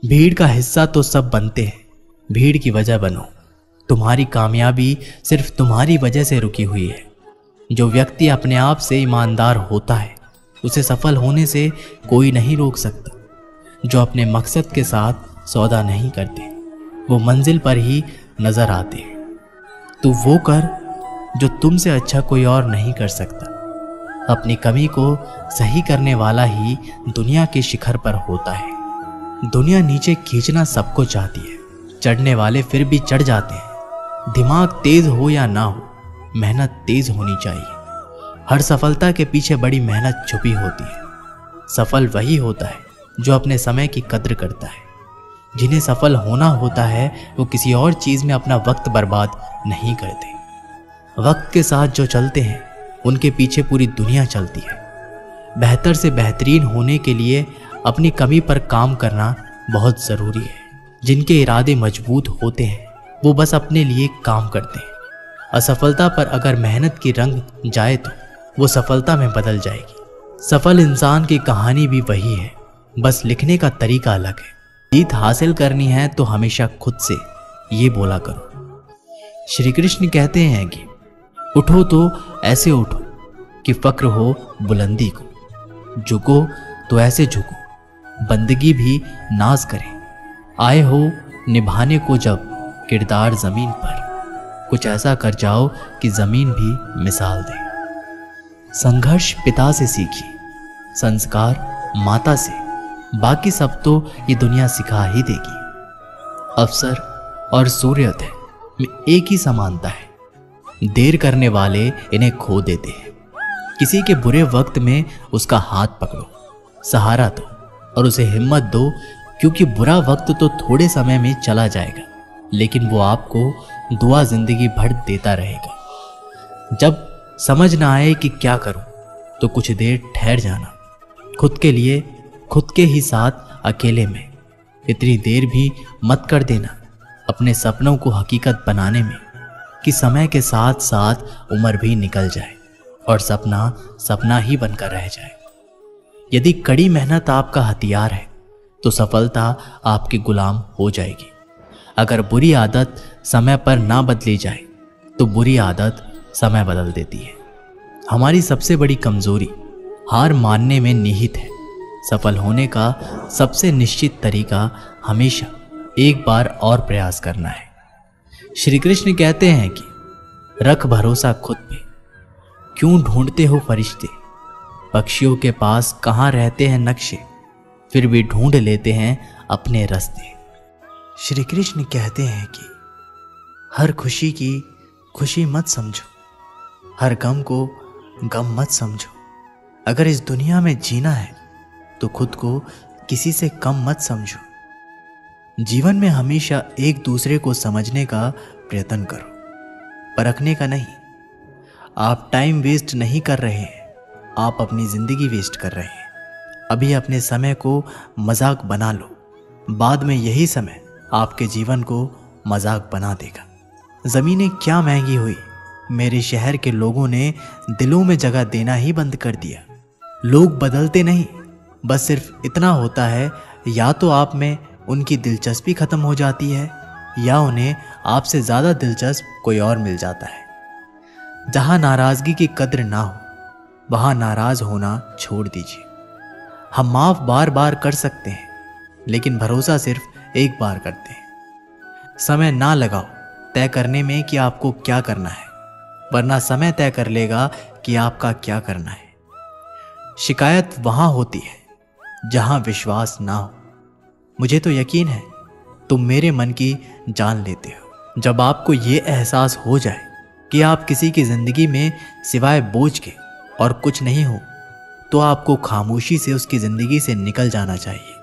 भीड़ का हिस्सा तो सब बनते हैं, भीड़ की वजह बनो। तुम्हारी कामयाबी सिर्फ तुम्हारी वजह से रुकी हुई है। जो व्यक्ति अपने आप से ईमानदार होता है उसे सफल होने से कोई नहीं रोक सकता। जो अपने मकसद के साथ सौदा नहीं करते वो मंजिल पर ही नजर आते हैं। तू वो कर जो तुमसे अच्छा कोई और नहीं कर सकता। अपनी कमी को सही करने वाला ही दुनिया के शिखर पर होता है। दुनिया नीचे खींचना सबको चाहती है, चढ़ने वाले फिर भी चढ़ जाते हैं। दिमाग तेज हो या ना हो, मेहनत तेज होनी चाहिए। हर सफलता के पीछे बड़ी मेहनत छुपी होती है। सफल वही होता है जो अपने समय की कद्र करता है। जिन्हें सफल होना होता है वो किसी और चीज में अपना वक्त बर्बाद नहीं करते। वक्त के साथ जो चलते हैं उनके पीछे पूरी दुनिया चलती है। बेहतर से बेहतरीन होने के लिए अपनी कमी पर काम करना बहुत ज़रूरी है। जिनके इरादे मजबूत होते हैं वो बस अपने लिए काम करते हैं। असफलता पर अगर मेहनत की रंग जाए तो वो सफलता में बदल जाएगी। सफल इंसान की कहानी भी वही है, बस लिखने का तरीका अलग है। जीत हासिल करनी है तो हमेशा खुद से ये बोला करो। श्री कृष्ण कहते हैं कि उठो तो ऐसे उठो कि फक्र हो बुलंदी को, झुको तो ऐसे झुको बंदगी भी नाज करे। आए हो निभाने को जब किरदार जमीन पर, कुछ ऐसा कर जाओ कि जमीन भी मिसाल दे। संघर्ष पिता से सीखी, संस्कार माता से, बाकी सब तो ये दुनिया सिखा ही देगी। अवसर और सूर्योदय में एक ही समानता है, देर करने वाले इन्हें खो देते हैं। किसी के बुरे वक्त में उसका हाथ पकड़ो, सहारा दो और उसे हिम्मत दो, क्योंकि बुरा वक्त तो थोड़े समय में चला जाएगा लेकिन वो आपको दुआ जिंदगी भर देता रहेगा। जब समझ ना आए कि क्या करूं तो कुछ देर ठहर जाना, खुद के लिए, खुद के ही साथ अकेले में। इतनी देर भी मत कर देना अपने सपनों को हकीकत बनाने में कि समय के साथ साथ उम्र भी निकल जाए और सपना सपना ही बनकर रह जाए। यदि कड़ी मेहनत आपका हथियार है तो सफलता आपकी गुलाम हो जाएगी। अगर बुरी आदत समय पर ना बदली जाए तो बुरी आदत समय बदल देती है। हमारी सबसे बड़ी कमजोरी हार मानने में निहित है। सफल होने का सबसे निश्चित तरीका हमेशा एक बार और प्रयास करना है। श्री कृष्ण कहते हैं कि रख भरोसा खुद पे, क्यों ढूंढते हो फरिश्ते। पक्षियों के पास कहाँ रहते हैं नक्शे, फिर भी ढूंढ लेते हैं अपने रास्ते। श्री कृष्ण कहते हैं कि हर खुशी की खुशी मत समझो, हर गम को गम मत समझो। अगर इस दुनिया में जीना है तो खुद को किसी से कम मत समझो। जीवन में हमेशा एक दूसरे को समझने का प्रयत्न करो, परखने का नहीं। आप टाइम वेस्ट नहीं कर रहे हैं, आप अपनी जिंदगी वेस्ट कर रहे हैं। अभी अपने समय को मजाक बना लो, बाद में यही समय आपके जीवन को मजाक बना देगा। ज़मीनें क्या महंगी हुई, मेरे शहर के लोगों ने दिलों में जगह देना ही बंद कर दिया। लोग बदलते नहीं, बस सिर्फ इतना होता है या तो आप में उनकी दिलचस्पी खत्म हो जाती है या उन्हें आपसे ज़्यादा दिलचस्प कोई और मिल जाता है। जहाँ नाराज़गी की कद्र ना हो वहाँ नाराज़ होना छोड़ दीजिए। हम माफ़ बार बार कर सकते हैं लेकिन भरोसा सिर्फ एक बार करते हैं। समय ना लगाओ तय करने में कि आपको क्या करना है, वरना समय तय कर लेगा कि आपका क्या करना है। शिकायत वहाँ होती है जहाँ विश्वास ना हो। मुझे तो यकीन है तुम मेरे मन की जान लेते हो। जब आपको ये एहसास हो जाए कि आप किसी की ज़िंदगी में सिवाय बोझ के और कुछ नहीं हो तो आपको खामोशी से उसकी ज़िंदगी से निकल जाना चाहिए।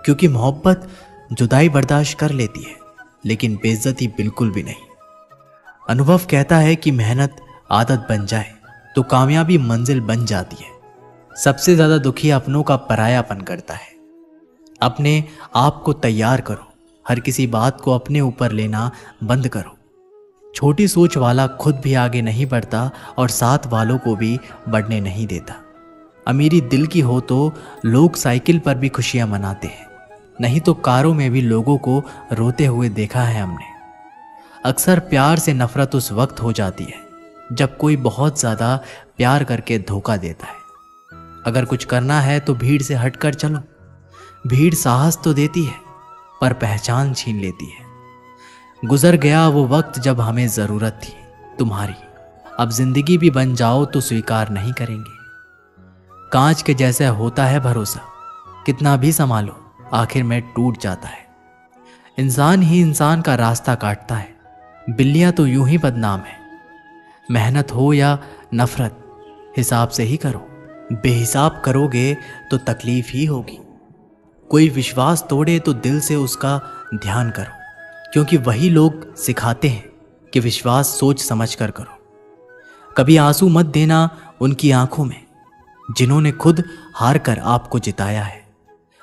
क्योंकि मोहब्बत जुदाई बर्दाश्त कर लेती है लेकिन बेइज्जती बिल्कुल भी नहीं। अनुभव कहता है कि मेहनत आदत बन जाए तो कामयाबी मंजिल बन जाती है। सबसे ज़्यादा दुखी अपनों का परायापन करता है। अपने आप को तैयार करो, हर किसी बात को अपने ऊपर लेना बंद करो। छोटी सोच वाला खुद भी आगे नहीं बढ़ता और साथ वालों को भी बढ़ने नहीं देता। अमीरी दिल की हो तो लोग साइकिल पर भी खुशियां मनाते हैं, नहीं तो कारों में भी लोगों को रोते हुए देखा है हमने। अक्सर प्यार से नफरत उस वक्त हो जाती है जब कोई बहुत ज़्यादा प्यार करके धोखा देता है। अगर कुछ करना है तो भीड़ से हटकर चलो। भीड़ साहस तो देती है पर पहचान छीन लेती है। गुजर गया वो वक्त जब हमें ज़रूरत थी तुम्हारी। अब जिंदगी भी बन जाओ तो स्वीकार नहीं करेंगे। कांच के जैसे होता है भरोसा, कितना भी संभालो आखिर में टूट जाता है। इंसान ही इंसान का रास्ता काटता है। बिल्लियां तो यूं ही बदनाम है। मेहनत हो या नफरत, हिसाब से ही करो। बेहिसाब करोगे तो तकलीफ ही होगी। कोई विश्वास तोड़े तो दिल से उसका ध्यान करो, क्योंकि वही लोग सिखाते हैं कि विश्वास सोच समझ कर करो। कभी आंसू मत देना उनकी आंखों में जिन्होंने खुद हार कर आपको जिताया है।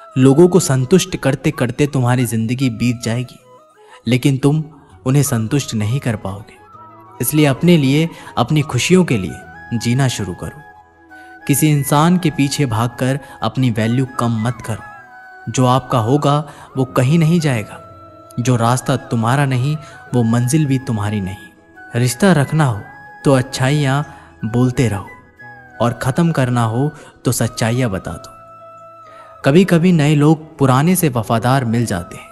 लोगों को संतुष्ट करते करते तुम्हारी जिंदगी बीत जाएगी, लेकिन तुम उन्हें संतुष्ट नहीं कर पाओगे। इसलिए अपने लिए, अपनी खुशियों के लिए जीना शुरू करो। किसी इंसान के पीछे भागकर अपनी वैल्यू कम मत करो। जो आपका होगा वो कहीं नहीं जाएगा। जो रास्ता तुम्हारा नहीं वो मंजिल भी तुम्हारी नहीं। रिश्ता रखना हो तो अच्छाइयाँ बोलते रहो और ख़त्म करना हो तो सच्चाइयाँ बता दो। कभी कभी नए लोग पुराने से वफादार मिल जाते हैं।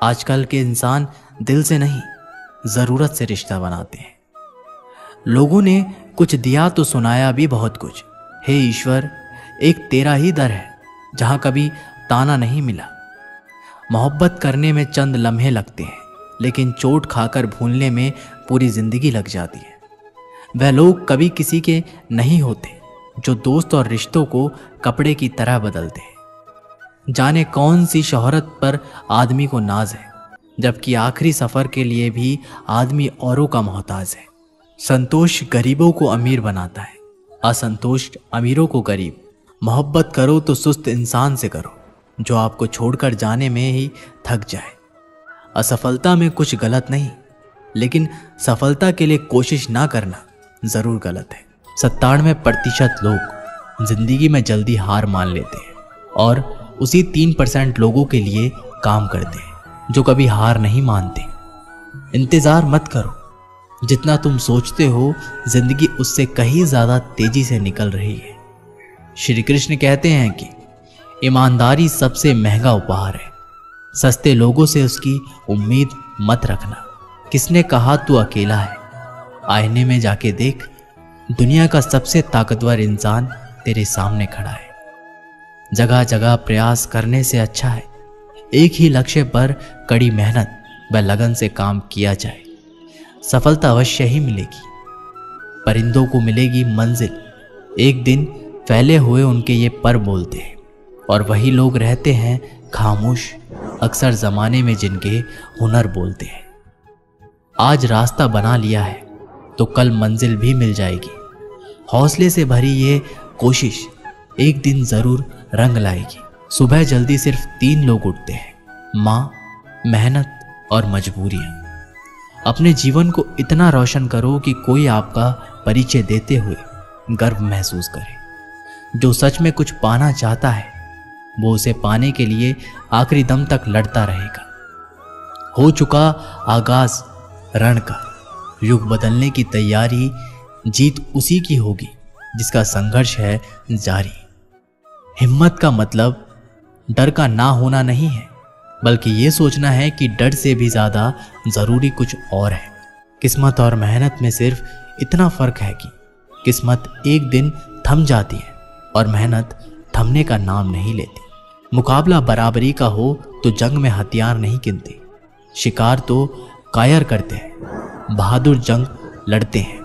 आजकल के इंसान दिल से नहीं, ज़रूरत से रिश्ता बनाते हैं। लोगों ने कुछ दिया तो सुनाया भी बहुत कुछ। हे ईश्वर, एक तेरा ही दर है जहाँ कभी ताना नहीं मिला। मोहब्बत करने में चंद लम्हे लगते हैं, लेकिन चोट खाकर भूलने में पूरी जिंदगी लग जाती है। वह लोग कभी किसी के नहीं होते जो दोस्त और रिश्तों को कपड़े की तरह बदलते हैं। जाने कौन सी शोहरत पर आदमी को नाज है, जबकि आखिरी सफर के लिए भी आदमी औरों का मोहताज है। संतोष गरीबों को अमीर बनाता है, असंतोष अमीरों को गरीब। मोहब्बत करो तो सुस्त इंसान से करो जो आपको छोड़कर जाने में ही थक जाए। असफलता में कुछ गलत नहीं, लेकिन सफलता के लिए कोशिश ना करना जरूर गलत है। 97% लोग जिंदगी में जल्दी हार मान लेते हैं और उसी 3% लोगों के लिए काम करते हैं जो कभी हार नहीं मानते। इंतजार मत करो। जितना तुम सोचते हो जिंदगी उससे कहीं ज्यादा तेजी से निकल रही है। श्री कृष्ण कहते हैं कि ईमानदारी सबसे महंगा उपहार है। सस्ते लोगों से उसकी उम्मीद मत रखना। किसने कहा तू अकेला है? आईने में जाके देख, दुनिया का सबसे ताकतवर इंसान तेरे सामने खड़ा है। जगह जगह प्रयास करने से अच्छा है एक ही लक्ष्य पर कड़ी मेहनत व लगन से काम किया जाए। सफलता अवश्य ही मिलेगी। परिंदों को मिलेगी मंजिल। एक दिन फैले हुए उनके ये पर बोलते हैं और वही लोग रहते हैं खामोश, अक्सर जमाने में जिनके हुनर बोलते हैं। आज रास्ता बना लिया है तो कल मंजिल भी मिल जाएगी। हौसले से भरी ये कोशिश एक दिन जरूर रंग लाएगी। सुबह जल्दी सिर्फ 3 लोग उठते हैं, माँ, मेहनत और मजबूरियाँ। अपने जीवन को इतना रोशन करो कि कोई आपका परिचय देते हुए गर्व महसूस करे। जो सच में कुछ पाना चाहता है वो उसे पाने के लिए आखिरी दम तक लड़ता रहेगा। हो चुका आगाज रण का, युग बदलने की तैयारी, जीत उसी की होगी जिसका संघर्ष है जारी। हिम्मत का मतलब डर का ना होना नहीं है, बल्कि ये सोचना है कि डर से भी ज़्यादा ज़रूरी कुछ और है। किस्मत और मेहनत में सिर्फ इतना फ़र्क है कि किस्मत एक दिन थम जाती है और मेहनत थमने का नाम नहीं लेती। मुकाबला बराबरी का हो तो जंग में हथियार नहीं गिनते। शिकार तो कायर करते हैं, बहादुर जंग लड़ते हैं।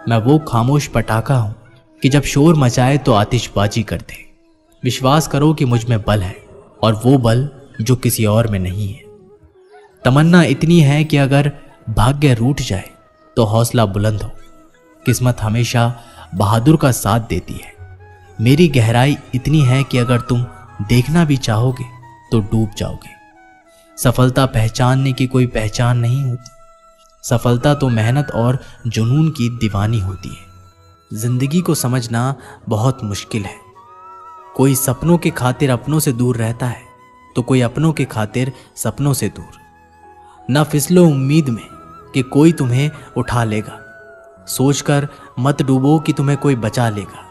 मैं वो खामोश पटाखा हूँ कि जब शोर मचाए तो आतिशबाजी करते हैं। विश्वास करो कि मुझ में बल है और वो बल जो किसी और में नहीं है। तमन्ना इतनी है कि अगर भाग्य रूठ जाए तो हौसला बुलंद हो। किस्मत हमेशा बहादुर का साथ देती है। मेरी गहराई इतनी है कि अगर तुम देखना भी चाहोगे तो डूब जाओगे। सफलता पहचानने की कोई पहचान नहीं होती। सफलता तो मेहनत और जुनून की दीवानी होती है। जिंदगी को समझना बहुत मुश्किल है। कोई सपनों के खातिर अपनों से दूर रहता है, तो कोई अपनों के खातिर सपनों से दूर। न फिसलो उम्मीद में कि कोई तुम्हें उठा लेगा, सोचकर मत डूबो कि तुम्हें कोई बचा लेगा।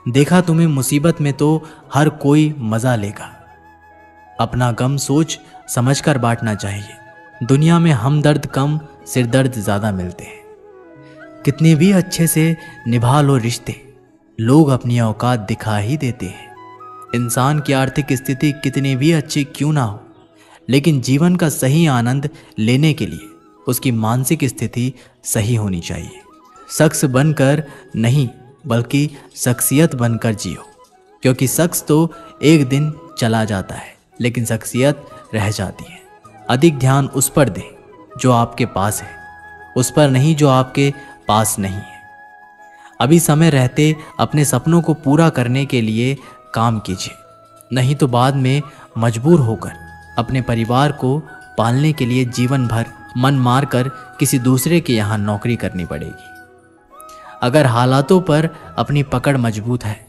देखा तुम्हें मुसीबत में तो हर कोई मजा लेगा। अपना गम सोच समझकर बांटना चाहिए। दुनिया में हमदर्द कम, सिरदर्द ज्यादा मिलते हैं। कितने भी अच्छे से निभा लो रिश्ते, लोग अपनी औकात दिखा ही देते हैं। इंसान की आर्थिक स्थिति कितनी भी अच्छी क्यों ना हो, लेकिन जीवन का सही आनंद लेने के लिए उसकी मानसिक स्थिति सही होनी चाहिए। शख्स बनकर नहीं, बल्कि शख्सियत बनकर जियो, क्योंकि शख्स तो एक दिन चला जाता है, लेकिन शख्सियत रह जाती है। अधिक ध्यान उस पर दें जो आपके पास है, उस पर नहीं जो आपके पास नहीं है। अभी समय रहते अपने सपनों को पूरा करने के लिए काम कीजिए, नहीं तो बाद में मजबूर होकर अपने परिवार को पालने के लिए जीवन भर मन मारकर किसी दूसरे के यहाँ नौकरी करनी पड़ेगी। अगर हालातों पर अपनी पकड़ मजबूत है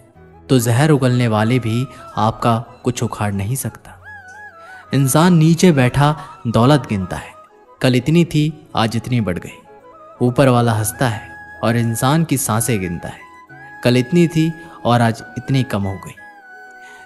तो जहर उगलने वाले भी आपका कुछ उखाड़ नहीं सकता। इंसान नीचे बैठा दौलत गिनता है, कल इतनी थी आज इतनी बढ़ गई। ऊपर वाला हंसता है और इंसान की सांसें गिनता है, कल इतनी थी और आज इतनी कम हो गई।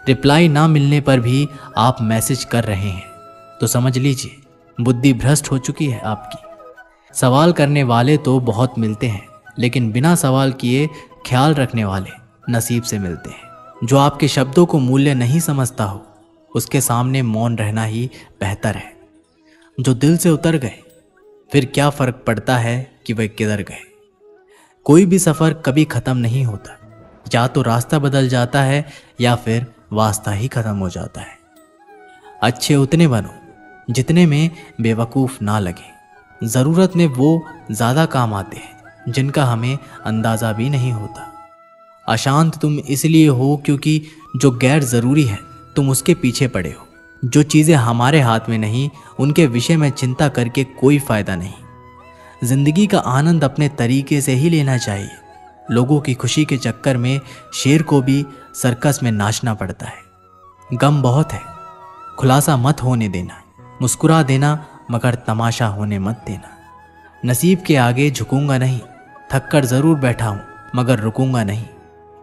रिप्लाई ना मिलने पर भी आप मैसेज कर रहे हैं तो समझ लीजिए बुद्धि भ्रष्ट हो चुकी है आपकी। सवाल करने वाले तो बहुत मिलते हैं, लेकिन बिना सवाल किए ख्याल रखने वाले नसीब से मिलते हैं। जो आपके शब्दों को मूल्य नहीं समझता हो, उसके सामने मौन रहना ही बेहतर है। जो दिल से उतर गए, फिर क्या फर्क पड़ता है कि वह किधर गए। कोई भी सफर कभी खत्म नहीं होता, या तो रास्ता बदल जाता है या फिर वास्ता ही खत्म हो जाता है। अच्छे उतने बनो जितने में बेवकूफ ना लगे। जरूरत में वो ज्यादा काम आते हैं जिनका हमें अंदाजा भी नहीं होता। अशांत तुम इसलिए हो क्योंकि जो गैर जरूरी है तुम उसके पीछे पड़े हो। जो चीजें हमारे हाथ में नहीं, उनके विषय में चिंता करके कोई फायदा नहीं। जिंदगी का आनंद अपने तरीके से ही लेना चाहिए। लोगों की खुशी के चक्कर में शेर को भी सर्कस में नाचना पड़ता है। गम बहुत है, खुलासा मत होने देना। मुस्कुरा देना मगर तमाशा होने मत देना। नसीब के आगे झुकूंगा नहीं, थक कर जरूर बैठा हूं मगर रुकूंगा नहीं।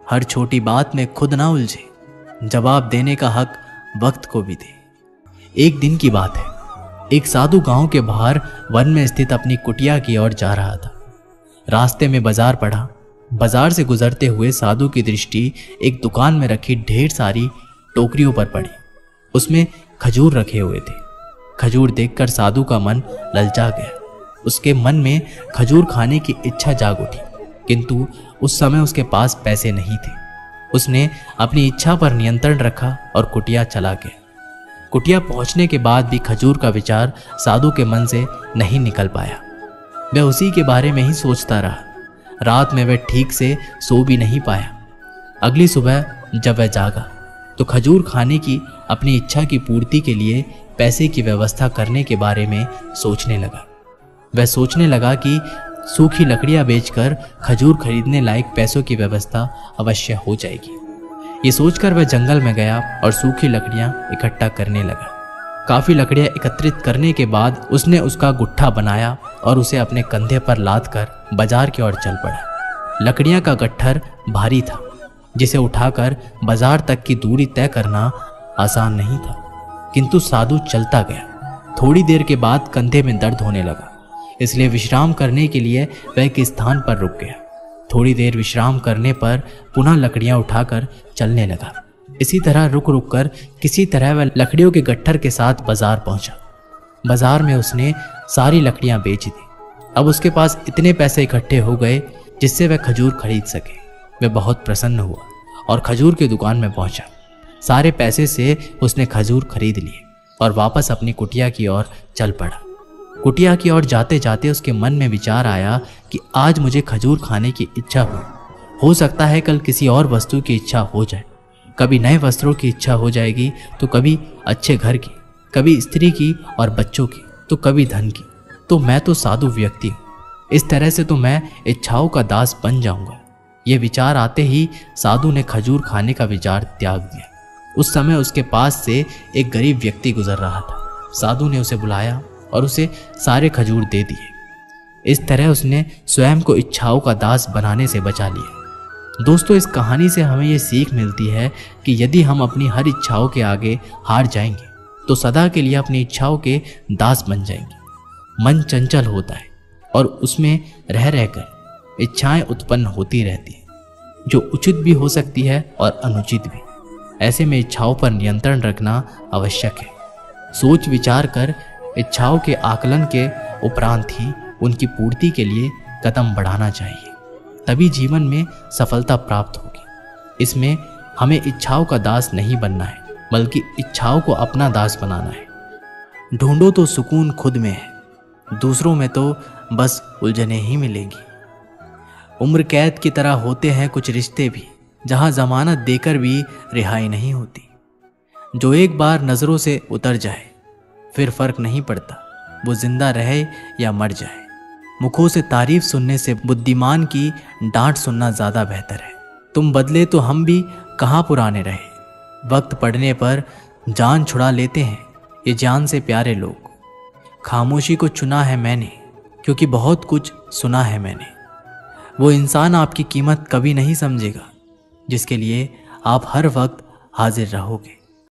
हर छोटी बात में खुद ना उलझे, जवाब देने का हक वक्त को भी दे। एक दिन की बात है, एक साधु गांव के बाहर वन में स्थित अपनी कुटिया की ओर जा रहा था। रास्ते में बाजार पड़ा। बाजार से गुजरते हुए साधु की दृष्टि एक दुकान में रखी ढेर सारी टोकरियों पर पड़ी। उसमें खजूर रखे हुए थे। खजूर देखकर साधु का मन ललचा गया। उसके मन में खजूर खाने की इच्छा जाग उठी, किंतु उस समय उसके पास पैसे नहीं थे। उसने अपनी इच्छा पर नियंत्रण रखा और कुटिया चला गया। कुटिया पहुंचने के बाद भी खजूर का विचार साधु के मन से नहीं निकल पाया। वह उसी के बारे में ही सोचता रहा। रात में वह ठीक से सो भी नहीं पाया। अगली सुबह जब वह जागा तो खजूर खाने की अपनी इच्छा की पूर्ति के लिए पैसे की व्यवस्था करने के बारे में सोचने लगा। वह सोचने लगा कि सूखी लकड़ियां बेचकर खजूर खरीदने लायक पैसों की व्यवस्था अवश्य हो जाएगी। ये सोचकर वह जंगल में गया और सूखी लकड़ियां इकट्ठा करने लगा। काफी लकड़ियां एकत्रित करने के बाद उसने उसका गुट्ठा बनाया और उसे अपने कंधे पर लाद कर बाजार की ओर चल पड़ा। लकड़ियां का गट्ठर भारी था, जिसे उठाकर बाजार तक की दूरी तय करना आसान नहीं था, किंतु साधु चलता गया। थोड़ी देर के बाद कंधे में दर्द होने लगा, इसलिए विश्राम करने के लिए वह एक स्थान पर रुक गया। थोड़ी देर विश्राम करने पर पुनः लकड़ियां उठाकर चलने लगा। इसी तरह रुक रुक कर किसी तरह वह लकड़ियों के गट्ठर के साथ बाजार पहुंचा। बाजार में उसने सारी लकड़ियां बेच दी। अब उसके पास इतने पैसे इकट्ठे हो गए जिससे वह खजूर खरीद सके। वह बहुत प्रसन्न हुआ और खजूर की दुकान में पहुंचा। सारे पैसे से उसने खजूर खरीद लिए और वापस अपनी कुटिया की ओर चल पड़ा। कुटिया की ओर जाते जाते उसके मन में विचार आया कि आज मुझे खजूर खाने की इच्छा हो सकता है कल किसी और वस्तु की इच्छा हो जाए। कभी नए वस्त्रों की इच्छा हो जाएगी तो कभी अच्छे घर की, कभी स्त्री की और बच्चों की, तो कभी धन की। तो मैं तो साधु व्यक्ति हूँ, इस तरह से तो मैं इच्छाओं का दास बन जाऊंगा। ये विचार आते ही साधु ने खजूर खाने का विचार त्याग दिया। उस समय उसके पास से एक गरीब व्यक्ति गुजर रहा था। साधु ने उसे बुलाया और उसे सारे खजूर दे दिए। इस तरह उसने स्वयं को इच्छाओं का दास बनाने से बचा लिया। दोस्तों, इस कहानी से हमें ये सीख मिलती है कि यदि हम अपनी हर इच्छाओं के आगे हार जाएंगे तो सदा के लिए अपनी इच्छाओं के दास बन जाएंगे। मन चंचल होता है और उसमें रह रहकर इच्छाएं उत्पन्न होती रहती हैं, जो उचित भी हो सकती है और अनुचित भी। ऐसे में इच्छाओं पर नियंत्रण रखना आवश्यक है। सोच विचार कर इच्छाओं के आकलन के उपरांत ही उनकी पूर्ति के लिए कदम बढ़ाना चाहिए, तभी जीवन में सफलता प्राप्त होगी। इसमें हमें इच्छाओं का दास नहीं बनना है, बल्कि इच्छाओं को अपना दास बनाना है। ढूंढो तो सुकून खुद में है, दूसरों में तो बस उलझने ही मिलेंगी। उम्र कैद की तरह होते हैं कुछ रिश्ते भी, जहां जमानत देकर भी रिहाई नहीं होती। जो एक बार नजरों से उतर जाए फिर फर्क नहीं पड़ता वो जिंदा रहे या मर जाए। मुखों से तारीफ सुनने से बुद्धिमान की डांट सुनना ज्यादा बेहतर है। तुम बदले तो हम भी कहाँ पुराने रहे। वक्त पड़ने पर जान छुड़ा लेते हैं ये जान से प्यारे लोग। खामोशी को चुना है मैंने, क्योंकि बहुत कुछ सुना है मैंने। वो इंसान आपकी कीमत कभी नहीं समझेगा जिसके लिए आप हर वक्त हाजिर रहोगे।